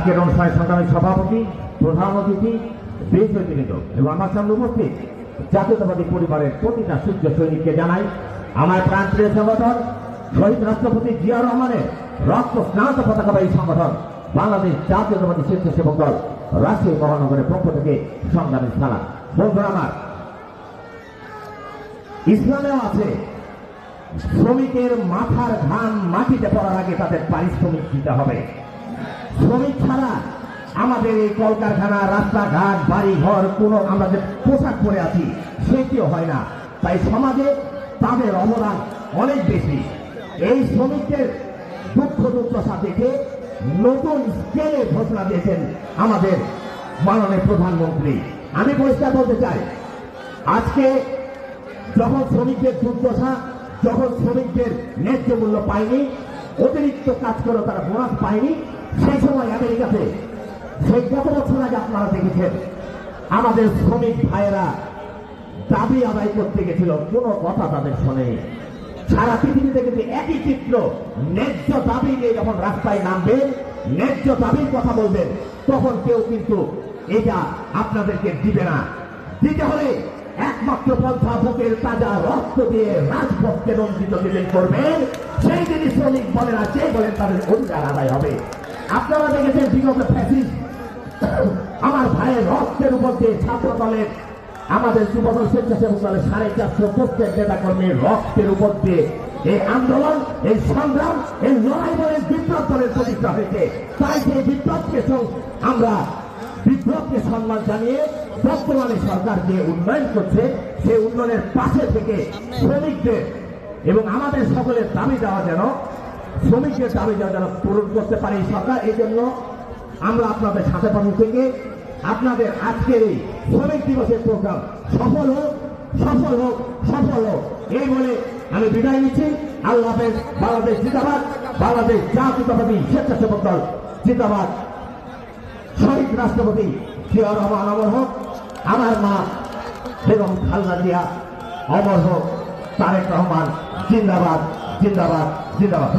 আজকের অনুষ্ঠানের সংগ্রামী সভাপতি, প্রধান অতিথি, দেশ ঐতিহ্য এবং আমার সামনে উপস্থিত জাতীয়তাবাদী পরিবারের প্রতিটা সূর্য সৈনিককে জানাই আমার প্রাণপ্রিয় সংগঠন শহীদ রাষ্ট্রপতি জিয়া রহমানের রক্ত স্নাত পতাকাবাহী সংগঠন বাংলাদেশ জাতীয়তাবাদী স্বেচ্ছাসেবক দল রাজশাহী মহানগরের পক্ষ থেকে সংগ্রামী সালাম। বন্ধুরা আমার, ইসলামেও আছে শ্রমিকের মাথার ঘাম মাটিতে পড়ার আগে তাদের পারিশ্রমিক দিতে হবে। শ্রমিক ছাড়া আমাদের এই কলকারখানা, রাস্তাঘাট, বাড়ি ঘর, কোনো আমরা যে পোশাক পরে আছি সেটিও হয় না। তাই সমাজে তাদের অবদান অনেক বেশি। এই শ্রমিকদের দুঃখ দুর্দশা দেখে নতুন স্কেলে ঘোষণা দিয়েছেন আমাদের মাননীয় প্রধানমন্ত্রী। আমি পরিষ্কার বলতে চাই, আজকে যখন শ্রমিকদের দুর্দশা, যখন শ্রমিকদের ন্যায্য মূল্য পায়নি, অতিরিক্ত কাজ করে তারা বোনাস পায়নি, সেই সময় আমেরিকাতে সেই গত বছর আগে আপনারা দেখেছেন আমাদের শ্রমিক ভাইয়েরা দাবি আদায় করতে গেছিল, কোনো কথা তাদের শোনেনি। সারা পৃথিবীতে কিন্তু একই চিত্র। ন্যায্য দাবি নিয়ে যখন রাস্তায় নামবেন, ন্যায্য দাবির কথা বলবেন, তখন কেউ কিন্তু এটা আপনাদেরকে দিবে না। দিতে হলে একমাত্র পন্থা বুকের তাজা রক্ত দিয়ে রাজপথকে রঞ্জিত যেদিন করবেন, সেই দিনই শ্রমিক বলেন আর যে বলেন তাদের অধিকার আদায় হবে। আপনারা দেখেছেন বিগত ফ্যাসিস্ট আমার ভাইয়ের রক্তের উপর দিয়ে ছাত্র দলের, আমাদের যুবদল স্বেচ্ছাসেবক দলের 450 প্রত্যেক নেতা কর্মীর রক্তের উপর দিয়ে এই আন্দোলন, এই সংগ্রাম, এই লড়াই বলে বিপ্লব দলের প্রতিষ্ঠা হয়েছে। তাই সেই বিপ্লবকে আমরা বিপ্লবকে সম্মান জানিয়ে বর্তমানে সরকার যে উন্নয়ন করছে সেই উন্নয়নের পাশে থেকে শ্রমিকদের এবং আমাদের সকলের দাবি দেওয়া যেন, শ্রমিকদের দাবি দেওয়া যেন পূরণ করতে পারে এই সরকার। এই জন্য আমরা আপনাদের সাথে পাশে থেকে আপনাদের আজকের এই শ্রমিক দিবসের প্রোগ্রাম সফল হোক, সফল হোক, সফল হোক এই বলে আমি বিদায় নিচ্ছি। আল্লাহ হাফেজ। বাংলাদেশ জিন্দাবাদ, বাংলাদেশ জাতীয়তাবাদী স্বেচ্ছাসেবক দল জিন্দাবাদ। শহীদ রাষ্ট্রপতি জিয়া রহমান অমর হোক, আমার মা বেগম খালেদা জিয়া অমর হোক, তারেক রহমান জিন্দাবাদ, জিন্দাবাদ, জিন্দাবাদ।